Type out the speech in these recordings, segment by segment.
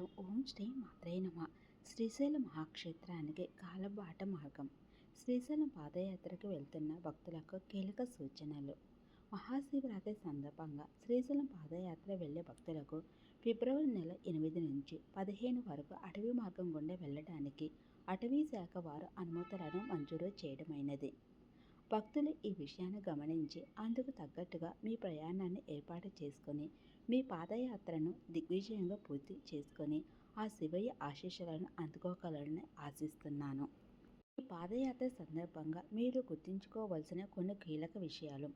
నమస్కారం. ఓం శ్రీ మాత్రే నమః. శ్రీశైలం మహాక్షేత్రానికి కాలబాట మార్గం. శ్రీశైలం పాదయాత్రకు వెళ్తున్న భక్తులకు కీలక సూచనలు. మహాశివరాత్రి సందర్భంగా శ్రీశైలం పాదయాత్ర వెళ్లే భక్తులకు ఫిబ్రవరి నెల 8 నుంచి 15 వరకు అటవీ మార్గం గుండా వెళ్ళడానికి అటవీ శాఖ వారు అనుమతులను మంజూరు చేయడమైనది. భక్తులు ఈ విషయాన్ని గమనించి అందుకు తగ్గట్టుగా మీ ప్రయాణాన్ని ఏర్పాటు చేసుకొని మీ పాదయాత్రను దిగ్విజయంగా పూర్తి చేసుకొని ఆ శివయ్య ఆశీస్సులను అందుకోగలరని ఆశిస్తున్నాను. ఈ పాదయాత్ర సందర్భంగా మీరు గుర్తుంచుకోవలసిన కొన్ని కీలక విషయాలు.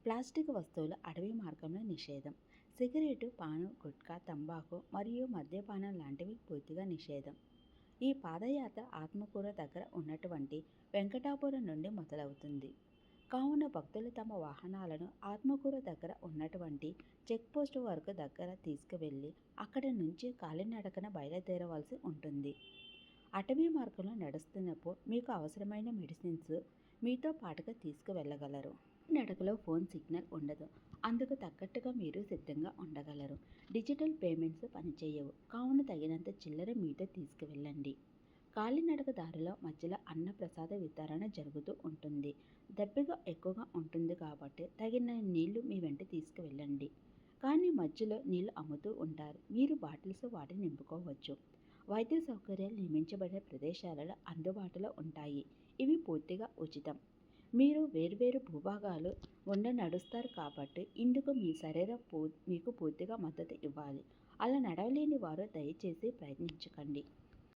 ప్లాస్టిక్ వస్తువులు అటవీ మార్గంలో నిషేధం. సిగరెటు, పాను, గుట్కా, తంబాకు మరియు మద్యపానం లాంటివి పూర్తిగా నిషేధం. ఈ పాదయాత్ర ఆత్మకూర దగ్గర ఉన్నటువంటి వెంకటాపురం నుండి మొదలవుతుంది. కావున భక్తులు తమ వాహనాలను ఆత్మకూర దగ్గర ఉన్నటువంటి చెక్పోస్ట్ వరకు దగ్గర తీసుకువెళ్ళి అక్కడి నుంచి కాలినడకన బయలుదేరవలసి ఉంటుంది. అటవీ మార్గంలో నడుస్తున్నప్పుడు మీకు అవసరమైన మెడిసిన్స్ మీతో పాటుగా తీసుకువెళ్ళగలరు. నడకలో ఫోన్ సిగ్నల్ ఉండదు. అందుకు తగ్గట్టుగా మీరు సిద్ధంగా ఉండగలరు. డిజిటల్ పేమెంట్స్ పనిచేయవు. కావున తగినంత చిల్లర మీతో తీసుకువెళ్ళండి. కాలినడక దారిలో మధ్యలో అన్నప్రసాద వితరణ జరుగుతూ ఉంటుంది. దప్పిక ఎక్కువగా ఉంటుంది కాబట్టి తగిన నీళ్లు మీ వెంట తీసుకువెళ్ళండి. కానీ మధ్యలో నీళ్లు అమ్ముతూ ఉంటారు. మీరు బాటిల్స్ వాటిని నింపుకోవచ్చు. వైద్య సౌకర్యాలు నియమించబడిన ప్రదేశాలలో అందుబాటులో ఉంటాయి. ఇవి పూర్తిగా ఉచితం. మీరు వేర్వేరు భూభాగాలు గుండా నడుస్తారు కాబట్టి ఇందుకు మీ శరీరం మీకు పూర్తిగా మద్దతు ఇవ్వాలి. అలా నడవలేని వారు దయచేసి ప్రయత్నించకండి.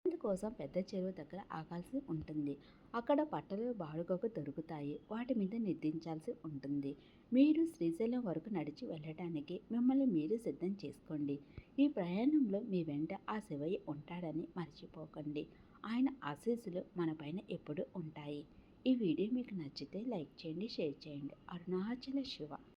అందుకోసం పెద్ద చెరువు దగ్గర ఆగాల్సి ఉంటుంది. అక్కడ పట్టలు బాడుగకు దొరుకుతాయి. వాటి మీద నిర్దించాల్సి ఉంటుంది. మీరు శ్రీశైలం వరకు నడిచి వెళ్ళడానికి మిమ్మల్ని మీరు సిద్ధం చేసుకోండి. ఈ ప్రయాణంలో మీ వెంట ఆ శివయ్య ఉంటాడని మర్చిపోకండి. ఆయన ఆశీస్సులు మన పైన ఎప్పుడూ ఉంటాయి. ఈ వీడియో మీకు నచ్చితే లైక్ చేయండి, షేర్ చేయండి. అరుణాచల శివ.